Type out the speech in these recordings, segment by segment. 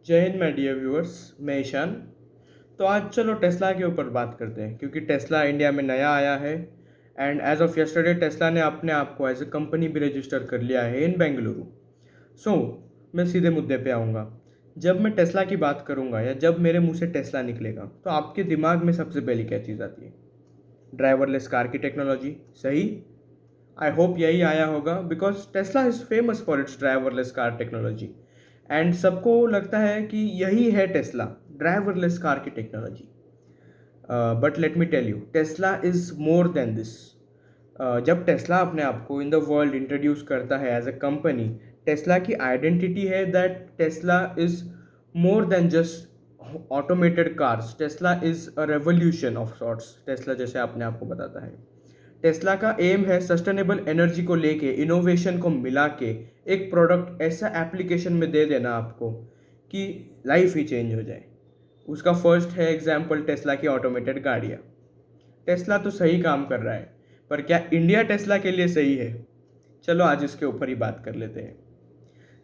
जय Hind my dear viewers, मैं ईशान। तो आज चलो टेस्ला के ऊपर बात करते हैं क्योंकि टेस्ला इंडिया में नया आया है and as of yesterday Tesla ने अपने आप को एज ए कंपनी भी रजिस्टर कर लिया है इन बेंगलुरु। सो मैं सीधे मुद्दे पे आऊँगा। जब मैं टेस्ला की बात करूँगा या जब मेरे मुंह से टेस्ला निकलेगा तो आपके दिमाग में सबसे पहली क्या चीज़ आती है? ड्राइवरलेस कार की टेक्नोलॉजी, सही? आई होप यही आया होगा because Tesla is famous for its driverless car technology and सबको लगता है कि यही है टेस्ला, ड्राइवरलेस कार की technology. But let me tell you, Tesla is more than this. जब टेस्ला अपने आप को इन द वर्ल्ड इंट्रोड्यूस करता है एज अ कंपनी, टेस्ला की आइडेंटिटी है that Tesla is more than just automated cars. Tesla is a revolution of sorts. Tesla जैसे अपने आप को बताता है, टेस्ला का एम है सस्टेनेबल एनर्जी को लेके इनोवेशन को मिला के एक प्रोडक्ट ऐसा एप्लीकेशन में दे देना आपको कि लाइफ ही चेंज हो जाए। उसका फर्स्ट है एग्जाम्पल टेस्ला की ऑटोमेटेड गाड़ियाँ। टेस्ला तो सही काम कर रहा है, पर क्या इंडिया टेस्ला के लिए सही है? चलो आज इसके ऊपर ही बात कर लेते हैं।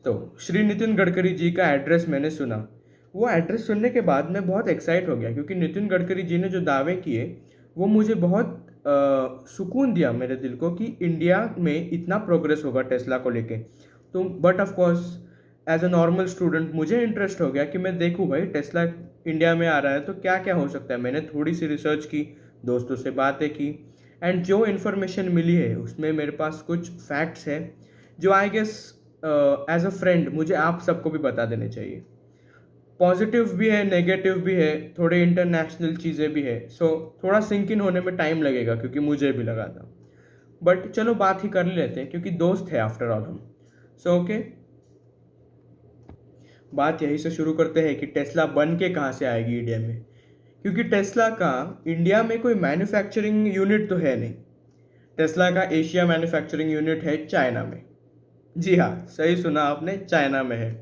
तो श्री नितिन गडकरी जी का एड्रेस मैंने सुना। वो एड्रेस सुनने के बाद मैं बहुत एक्साइट हो गया क्योंकि नितिन गडकरी जी ने जो दावे किए वो मुझे बहुत सुकून दिया मेरे दिल को कि इंडिया में इतना प्रोग्रेस होगा टेस्ला को लेके। तो but of course as a normal student मुझे इंटरेस्ट हो गया कि मैं देखूँ भाई टेस्ला इंडिया में आ रहा है तो क्या क्या हो सकता है। मैंने थोड़ी सी रिसर्च की, दोस्तों से बातें की एंड जो इन्फॉर्मेशन मिली है उसमें मेरे पास कुछ फैक्ट्स हैं जो I guess as a friend मुझे आप सबको भी बता देने चाहिए। पॉजिटिव भी है, नेगेटिव भी है, थोड़े इंटरनेशनल चीज़ें भी है। सो थोड़ा सिंक इन होने में टाइम लगेगा क्योंकि मुझे भी लगा था, बट चलो बात ही कर लेते हैं क्योंकि दोस्त है आफ्टर ऑल हम। सो ओके, बात यहीं से शुरू करते हैं कि टेस्ला बन के कहाँ से आएगी इंडिया में। क्योंकि टेस्ला का इंडिया में कोई मैन्युफैक्चरिंग यूनिट तो है नहीं। टेस्ला का एशिया मैन्युफैक्चरिंग यूनिट है चाइना में। जी हाँ, सही सुना आपने, चाइना में है।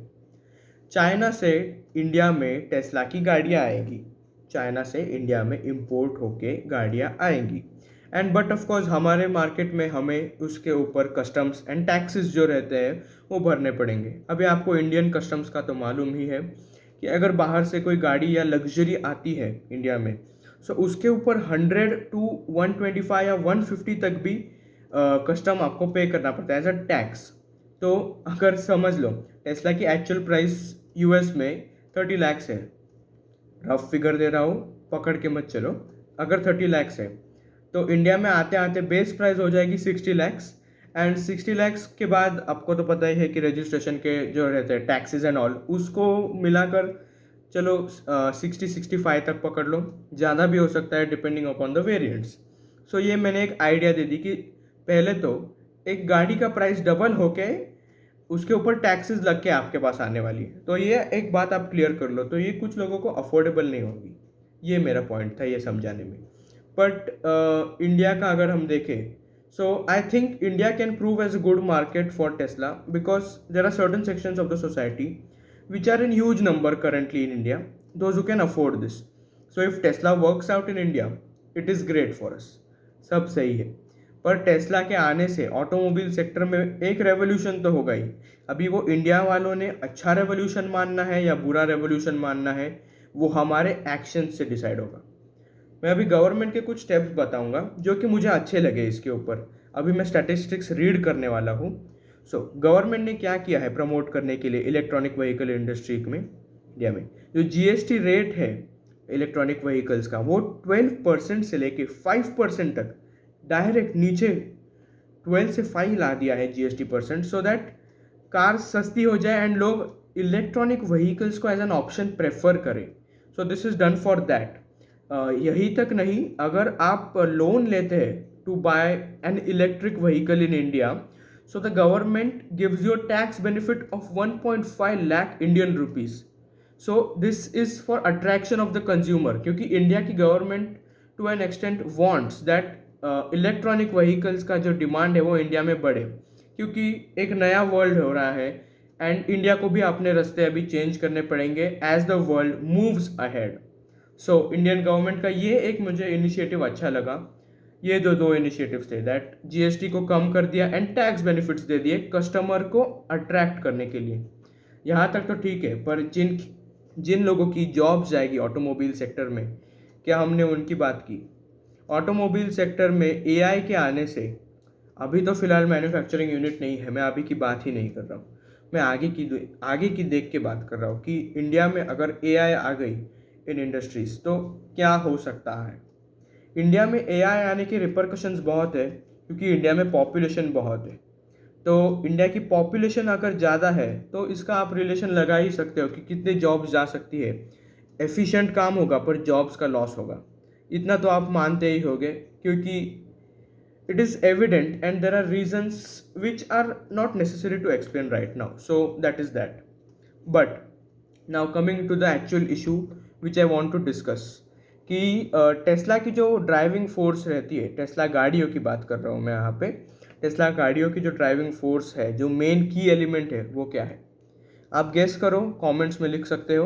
चाइना से इंडिया में टेस्ला की गाड़ियाँ आएंगी, चाइना से इंडिया में इंपोर्ट होके गाड़ियाँ आएंगी एंड बट ऑफ कोर्स हमारे मार्केट में हमें उसके ऊपर कस्टम्स एंड टैक्सेस जो रहते हैं वो भरने पड़ेंगे। अभी आपको इंडियन कस्टम्स का तो मालूम ही है कि अगर बाहर से कोई गाड़ी या लग्जरी आती है इंडिया में, सो उसके ऊपर 100 to 125 या 150 तक भी कस्टम आपको पे करना पड़ता है एज अ टैक्स। तो अगर समझ लो टेस्ला की एक्चुअल प्राइस यूएस में 30 लैक्स है, रफ फिगर दे रहा हूँ, पकड़ के मत चलो। अगर 30 लैक्स है तो इंडिया में आते आते बेस प्राइस हो जाएगी 60 लैक्स एंड 60 लैक्स के बाद आपको तो पता ही है कि रजिस्ट्रेशन के जो रहते हैं टैक्सेस एंड ऑल उसको मिलाकर चलो 60-65 तक पकड़ लो, ज़्यादा भी हो सकता है डिपेंडिंग अपॉन द वेरिएंट्स। सो ये मैंने एक आइडिया दे दी कि पहले तो एक गाड़ी का प्राइस डबल होके उसके ऊपर टैक्सेस लग के आपके पास आने वाली है। तो ये एक बात आप क्लियर कर लो, तो ये कुछ लोगों को अफोर्डेबल नहीं होगी। ये मेरा पॉइंट था ये समझाने में। बट इंडिया का अगर हम देखें, so I think India can prove as a good market for Tesla because there are certain sections of the society which are in huge number currently in India, those who can afford this. So if Tesla works out in India, it is great for us. सब सही है, पर Tesla के आने से automobile sector में एक revolution तो होगा ही। अभी वो इंडिया वालों ने अच्छा रेवोल्यूशन मानना है या बुरा रेवोल्यूशन मानना है वो हमारे एक्शन से डिसाइड होगा। मैं अभी गवर्नमेंट के कुछ स्टेप्स बताऊंगा जो कि मुझे अच्छे लगे इसके ऊपर। अभी मैं स्टैटिस्टिक्स रीड करने वाला हूँ। सो गवर्नमेंट ने क्या किया है प्रमोट करने के लिए इलेक्ट्रॉनिक व्हीकल इंडस्ट्री में इंडिया में, जो जीएसटी रेट है इलेक्ट्रॉनिक व्हीकल्स का वो 12% से लेके 5% तक डायरेक्ट नीचे 12 से 5 ला दिया है GST percent, so that car सस्ती हो जाए एंड लोग इलेक्ट्रॉनिक व्हीकल्स को एज एन ऑप्शन प्रेफर करें। So this is done for that. यही तक नहीं, अगर आप लोन लेते हैं to buy an electric vehicle in India, so the government gives you a tax benefit of 1.5 lakh Indian rupees. So this is for attraction of the consumer क्योंकि India की government to an extent wants that electronic vehicles का जो demand है वो India में बढ़े क्योंकि एक नया वर्ल्ड हो रहा है एंड इंडिया को भी अपने रास्ते अभी चेंज करने पड़ेंगे as the world moves ahead. So Indian government का ये एक मुझे इनिशिएटिव अच्छा लगा। ये दो इनिशिएटिव्स थे दैट जीएसटी को कम कर दिया एंड टैक्स बेनिफिट्स दे दिए कस्टमर को अट्रैक्ट करने के लिए। यहाँ तक तो ठीक है, पर जिन जिन लोगों की जॉब्स जाएगी ऑटोमोबाइल सेक्टर में, क्या हमने उनकी बात की? ऑटोमोबाइल सेक्टर में एआई के आने से अभी तो फ़िलहाल मैन्युफैक्चरिंग यूनिट नहीं है, मैं अभी की बात ही नहीं कर रहा हूँ। मैं आगे की देख के बात कर रहा हूँ कि इंडिया में अगर एआई आ गई इन इंडस्ट्रीज़ तो क्या हो सकता है। इंडिया में एआई आने के रिपरकशंस बहुत है क्योंकि इंडिया में पॉपुलेशन बहुत है। तो इंडिया की पॉपुलेशन अगर ज़्यादा है तो इसका आप रिलेशन लगा ही सकते हो कि कितने जॉब्स जा सकती है। एफिशिएंट काम होगा पर जॉब्स का लॉस होगा, इतना तो आप मानते ही होंगे, क्योंकि it is evident and there are reasons which are not necessary to explain right now. So that is that. But now coming to the actual issue which I want to discuss, कि Tesla की जो driving force रहती है, Tesla गाड़ियों की बात कर रहा हूँ मैं यहाँ पे, टेस्ला गाड़ियों की जो ड्राइविंग फोर्स है, जो मेन की एलिमेंट है वो क्या है? आप गेस करो, कमेंट्स में लिख सकते हो।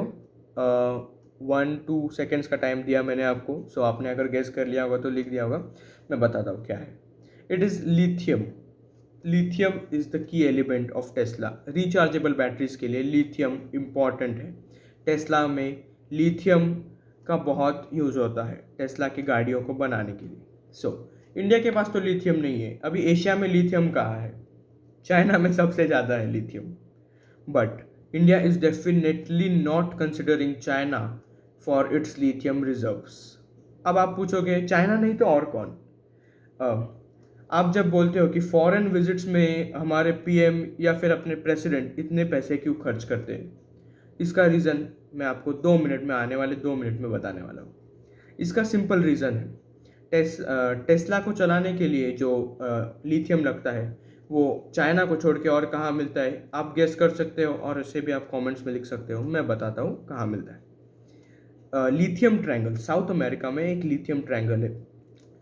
1-2 सेकेंड्स का टाइम दिया मैंने आपको, सो आपने अगर गेस कर लिया होगा तो लिख दिया होगा। मैं बताता हूँ क्या है। It is lithium. Lithium is the key element of Tesla. Rechargeable batteries के लिए लिथियम इम्पॉर्टेंट है। टेस्ला में लिथियम का बहुत यूज़ होता है टेस्ला की गाड़ियों को बनाने के लिए। इंडिया के पास तो लिथियम नहीं है। अभी एशिया में लिथियम कहाँ है? चाइना में सबसे ज़्यादा है lithium. But India is definitely not considering China for its lithium reserves. अब आप पूछोगे चाइना नहीं तो और कौन? आप जब बोलते हो कि फॉरेन विजिट्स में हमारे पीएम या फिर अपने प्रेसिडेंट इतने पैसे क्यों खर्च करते हैं, इसका रीज़न मैं आपको 2 मिनट में, आने वाले 2 मिनट में बताने वाला हूँ। इसका सिंपल रीज़न है, टेस्ला को चलाने के लिए जो लिथियम लगता है वो चाइना को छोड़ के और कहाँ मिलता है? आप गेस कर सकते हो और इसे भी आप कमेंट्स में लिख सकते हो। मैं बताता हूँ कहाँ मिलता है। लिथियम ट्रायंगल, साउथ अमेरिका में एक लिथियम ट्रायंगल है।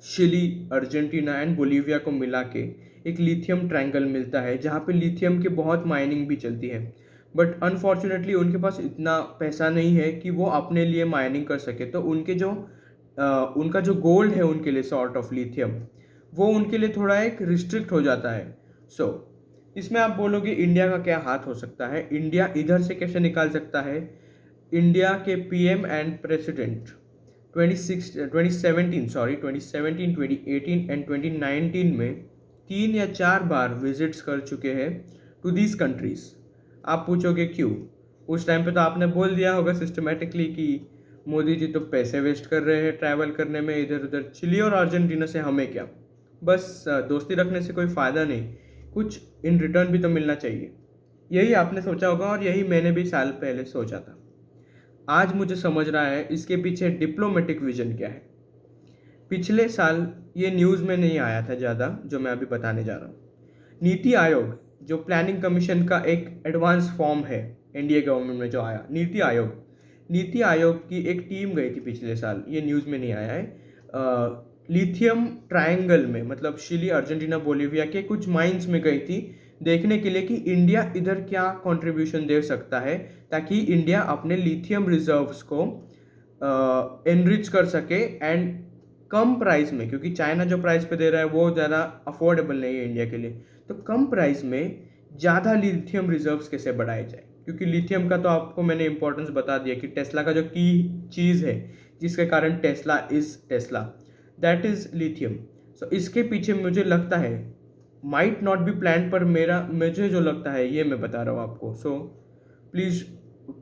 चिली, अर्जेंटीना एंड बोलीविया को मिला के एक लिथियम ट्रायंगल मिलता है जहाँ पे लिथियम की बहुत माइनिंग भी चलती है। बट अनफॉर्चुनेटली उनके पास इतना पैसा नहीं है कि वो अपने लिए माइनिंग कर सके, तो उनका जो गोल्ड है उनके लिए, सॉर्ट ऑफ लिथियम, वो उनके लिए थोड़ा एक रिस्ट्रिक्ट हो जाता है। इसमें आप बोलोगे इंडिया का क्या हाथ हो सकता है? इंडिया इधर से कैसे निकाल सकता है? इंडिया के पीएम एंड प्रेसिडेंट 2017 2018 एंड 2019 में 3 या 4 बार विजिट्स कर चुके हैं टू दीज कंट्रीज। आप पूछोगे क्यों? उस टाइम पे तो आपने बोल दिया होगा सिस्टमेटिकली कि मोदी जी तो पैसे वेस्ट कर रहे हैं ट्रैवल करने में इधर उधर, चिली और अर्जेंटीना से हमें क्या, बस दोस्ती रखने से कोई फ़ायदा नहीं, कुछ इन रिटर्न भी तो मिलना चाहिए। यही आपने सोचा होगा और यही मैंने भी साल पहले सोचा था। आज मुझे समझ रहा है इसके पीछे डिप्लोमेटिक विजन क्या है। पिछले साल ये न्यूज़ में नहीं आया था ज़्यादा, जो मैं अभी बताने जा रहा हूँ। नीति आयोग, जो प्लानिंग कमीशन का एक एडवांस फॉर्म है एनडीए गवर्नमेंट में जो आया, नीति आयोग की एक टीम गई थी पिछले साल, ये न्यूज़ में नहीं आया है, लिथियम ट्रायंगल में, मतलब चिली, अर्जेंटीना, बोलीविया के कुछ माइंस में गई थी देखने के लिए कि इंडिया इधर क्या कंट्रीब्यूशन दे सकता है ताकि इंडिया अपने लिथियम रिजर्व्स को एनरिच कर सके एंड कम प्राइस में, क्योंकि चाइना जो प्राइस पे दे रहा है वो ज़्यादा अफोर्डेबल नहीं है इंडिया के लिए, तो कम प्राइस में ज़्यादा लिथियम रिजर्व्स कैसे बढ़ाए जाए। क्योंकि लिथियम का तो आपको मैंने इंपॉर्टेंस बता दिया कि टेस्ला का जो की चीज़ है जिसके कारण Tesla is Tesla, that is lithium. इसके पीछे मुझे लगता है माइट नॉट बी प्लान, पर मुझे जो लगता है ये मैं बता रहा हूँ आपको। प्लीज़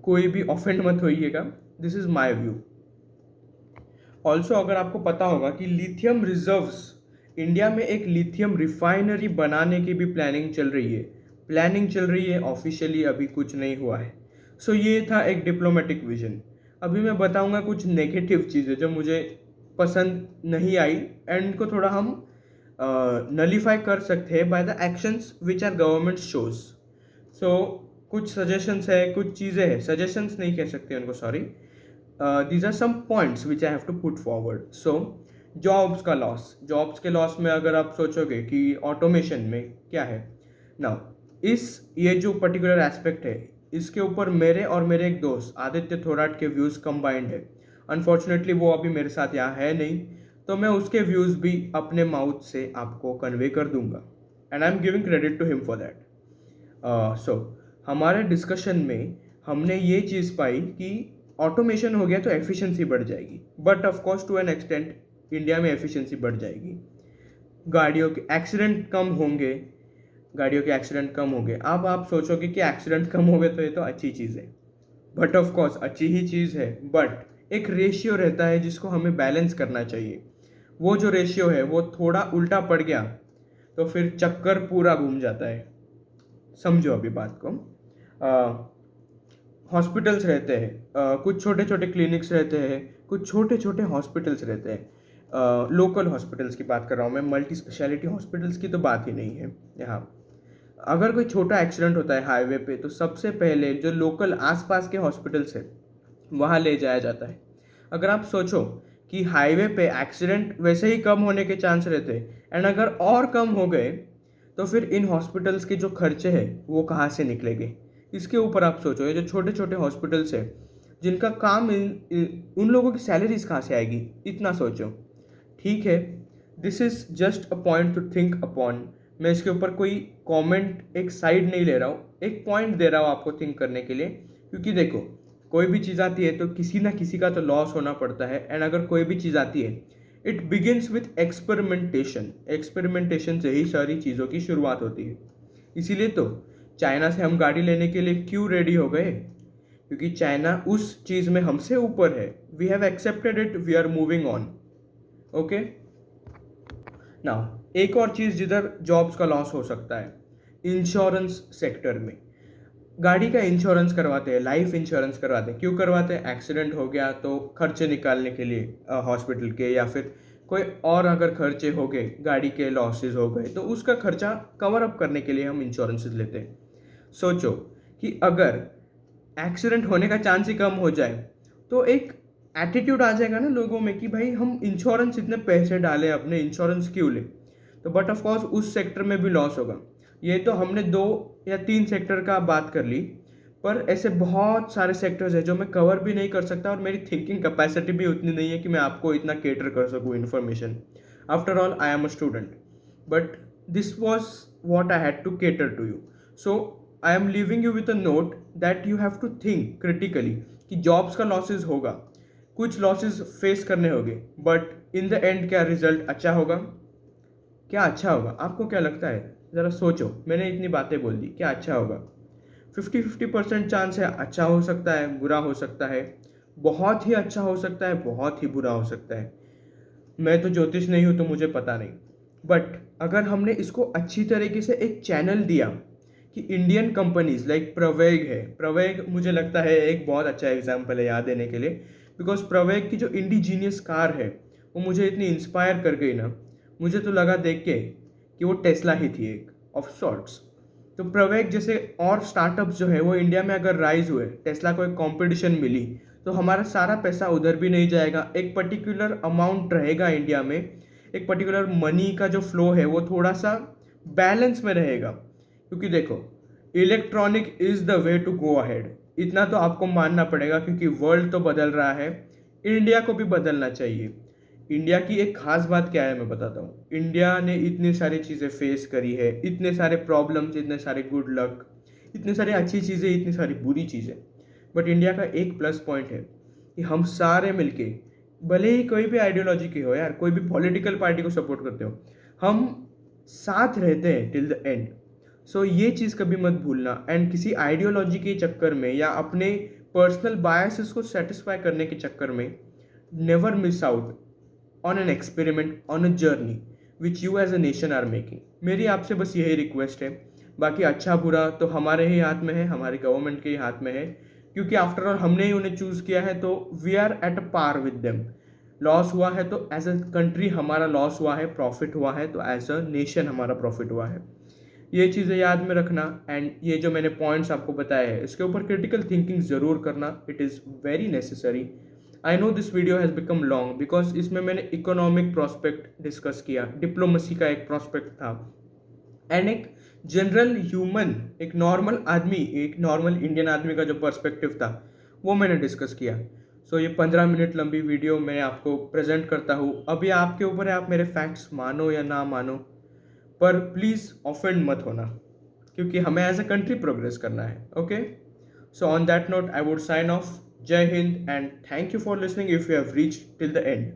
कोई भी ऑफेंड मत होइएगा, this is my view. Also अगर आपको पता होगा कि लिथियम रिजर्व्स, इंडिया में एक लिथियम रिफाइनरी बनाने की भी प्लानिंग चल रही है, ऑफिशियली अभी कुछ नहीं हुआ है। ये था एक डिप्लोमेटिक विजन। अभी मैं बताऊंगा कुछ नेगेटिव चीज़ें जो मुझे पसंद नहीं आई एंड इनको थोड़ा हम नलीफाई कर सकते हैं by the actions which our government shows. कुछ सजेशंस है, कुछ चीज़ें हैं, सजेशंस नहीं कह सकते उनको, sorry, these are some points which I have to put forward. Jobs का लॉस, जॉब्स के लॉस में अगर आप सोचोगे कि ऑटोमेशन में क्या है नाउ, ये जो पर्टिकुलर एस्पेक्ट है इसके ऊपर मेरे और मेरे एक दोस्त आदित्य थोराट के व्यूज़ कंबाइंड है। अनफॉर्चुनेटली वो अभी मेरे साथ यहाँ है नहीं, तो मैं उसके व्यूज़ भी अपने माउथ से आपको कन्वे कर दूंगा and I am giving credit to him for that. हमारे डिस्कशन में हमने ये चीज़ पाई कि ऑटोमेशन हो गया तो एफिशिएंसी बढ़ जाएगी, but of course to an extent India में एफिशिएंसी बढ़ जाएगी, गाड़ियों के एक्सीडेंट कम होंगे, अब आप सोचोगे कि एक्सीडेंट कम हो गए तो ये तो अच्छी चीज़ है, बट ऑफ कोर्स अच्छी ही चीज़ है, बट एक रेशियो रहता है जिसको हमें बैलेंस करना चाहिए। वो जो रेशियो है वो थोड़ा उल्टा पड़ गया तो फिर चक्कर पूरा घूम जाता है। समझो अभी बात को। हॉस्पिटल्स रहते हैं, कुछ छोटे छोटे क्लिनिक्स रहते हैं, कुछ छोटे छोटे हॉस्पिटल्स रहते हैं। लोकल हॉस्पिटल्स की बात कर रहा हूँ मैं, मल्टी स्पेशलिटी हॉस्पिटल्स की तो बात ही नहीं है यहाँ। अगर कोई छोटा एक्सीडेंट होता है हाईवे पे तो सबसे पहले जो लोकल आसपास के हॉस्पिटल्स है वहाँ ले जाया जाता है। अगर आप सोचो कि हाईवे पे एक्सीडेंट वैसे ही कम होने के चांस रहते हैं, एंड अगर और कम हो गए तो फिर इन हॉस्पिटल्स के जो खर्चे हैं वो कहाँ से निकलेंगे। इसके ऊपर आप सोचो, ये जो छोटे छोटे हॉस्पिटल्स है जिनका काम उन लोगों की सैलरीज कहाँ से आएगी, इतना सोचो। ठीक है, this is just a point two think upon. मैं इसके ऊपर कोई कमेंट, एक साइड नहीं ले रहा हूँ, एक पॉइंट दे रहा हूँ आपको थिंक करने के लिए। क्योंकि देखो, कोई भी चीज़ आती है तो किसी ना किसी का तो लॉस होना पड़ता है, एंड अगर कोई भी चीज़ आती है इट बिगिनस विथ एक्सपेरिमेंटेशन से ही सारी चीज़ों की शुरुआत होती है। इसीलिए तो चाइना से हम गाड़ी लेने के लिए क्यों रेडी हो गए, क्योंकि चाइना उस चीज़ में हमसे ऊपर है। We have accepted it, we are moving on. Okay, now एक और चीज़ जिधर जॉब्स का लॉस हो सकता है, इंश्योरेंस सेक्टर में। गाड़ी का इंश्योरेंस करवाते हैं, लाइफ इंश्योरेंस करवाते हैं। क्यों करवाते हैं? एक्सीडेंट हो गया तो खर्चे निकालने के लिए हॉस्पिटल के, या फिर कोई और अगर खर्चे हो गए, गाड़ी के लॉसेस हो गए तो उसका खर्चा कवर अप करने के लिए हम इंश्योरेंसेस लेते हैं। सोचो कि अगर एक्सीडेंट होने का चांस ही कम हो जाए तो एक एटीट्यूड आ जाएगा ना लोगों में कि भाई हम इंश्योरेंस इतने पैसे डालें, अपने इंश्योरेंस क्यों ले। तो बट ऑफ कोर्स उस सेक्टर में भी लॉस होगा। ये तो हमने 2 या 3 सेक्टर का बात कर ली, पर ऐसे बहुत सारे सेक्टर्स हैं जो मैं कवर भी नहीं कर सकता, और मेरी थिंकिंग कैपेसिटी भी उतनी नहीं है कि मैं आपको इतना केटर कर सकूँ information. After all I am a student, but this was what I had to cater to you. So I am leaving you with a note that you have to think critically कि jobs का losses होगा, कुछ losses face करने होंगे, but in the end क्या result अच्छा होगा? क्या अच्छा होगा? आपको क्या लगता है? ज़रा सोचो। मैंने इतनी बातें बोल दी, क्या अच्छा होगा? 50-50% चांस है, अच्छा हो सकता है, बुरा हो सकता है, बहुत ही अच्छा हो सकता है, बहुत ही बुरा हो सकता है। मैं तो ज्योतिष नहीं हूँ तो मुझे पता नहीं, बट अगर हमने इसको अच्छी तरीके से एक चैनल दिया कि इंडियन कंपनीज लाइक प्रवेग है, प्रवेग मुझे लगता है एक बहुत अच्छा एग्जाम्पल है याद देने के लिए, बिकॉज प्रवेग की जो इंडिजीनियस कार है वो मुझे इतनी इंस्पायर कर गई ना, मुझे तो लगा देख के कि वो टेस्ला ही थी एक ऑफ सॉर्ट्स। तो प्रवेग जैसे और स्टार्टअप्स जो है वो इंडिया में अगर राइज हुए, टेस्ला को एक कंपटीशन मिली, तो हमारा सारा पैसा उधर भी नहीं जाएगा, एक पर्टिकुलर अमाउंट रहेगा इंडिया में, एक पर्टिकुलर मनी का जो फ्लो है वो थोड़ा सा बैलेंस में रहेगा। क्योंकि देखो, electronic is the way to go ahead, इतना तो आपको मानना पड़ेगा, क्योंकि वर्ल्ड तो बदल रहा है, इंडिया को भी बदलना चाहिए। इंडिया की एक खास बात क्या है मैं बताता हूँ। इंडिया ने इतनी सारी चीज़ें फेस करी है, इतने सारे प्रॉब्लम्स, इतने सारे गुड लक, इतनी सारी अच्छी चीज़ें, इतनी सारी बुरी चीज़ें, बट इंडिया का एक प्लस पॉइंट है कि हम सारे मिलके, भले ही कोई भी आइडियोलॉजी के हो यार, कोई भी पॉलिटिकल पार्टी को सपोर्ट करते हो, हम साथ रहते हैं टिल द एंड। सो ये चीज़ कभी मत भूलना, एंड किसी आइडियोलॉजी के चक्कर में या अपने पर्सनल बायसेस को सेटिस्फाई करने के चक्कर में never miss out on an experiment, on a journey which you as a nation are making. मेरी आपसे बस यही रिक्वेस्ट है। बाकी अच्छा बुरा तो हमारे ही हाथ में है, हमारे गवर्नमेंट के ही हाथ में है, क्योंकि आफ्टर ऑल हमने ही उन्हें चूज़ किया है, तो we are at a par with them. Loss हुआ है तो एज अ कंट्री हमारा लॉस हुआ है, प्रॉफिट हुआ है तो एज अ नेशन हमारा प्रॉफिट हुआ है। ये चीज़ें याद में रखना, एंड ये जो मैंने पॉइंट्स आपको बताए हैं इसके ऊपर क्रिटिकल थिंकिंग ज़रूर करना, it is very necessary. I know this video has become long because इसमें मैंने इकोनॉमिक प्रोस्पेक्ट डिस्कस किया, डिप्लोमेसी का एक प्रोस्पेक्ट था, एंड एक जनरल ह्यूमन, एक नॉर्मल आदमी, एक नॉर्मल इंडियन आदमी का जो पर्सपेक्टिव था वो मैंने डिस्कस किया। सो ये 15 मिनट लंबी वीडियो मैं आपको प्रेजेंट करता हूँ। अभी आपके ऊपर है, आप मेरे फैक्ट्स मानो या ना मानो, पर प्लीज़ ऑफेंड मत होना, क्योंकि हमें एज अ कंट्री प्रोग्रेस करना है। Okay, So, on that note, I would sign off. Jai Hind, and thank you for listening if you have reached till the end.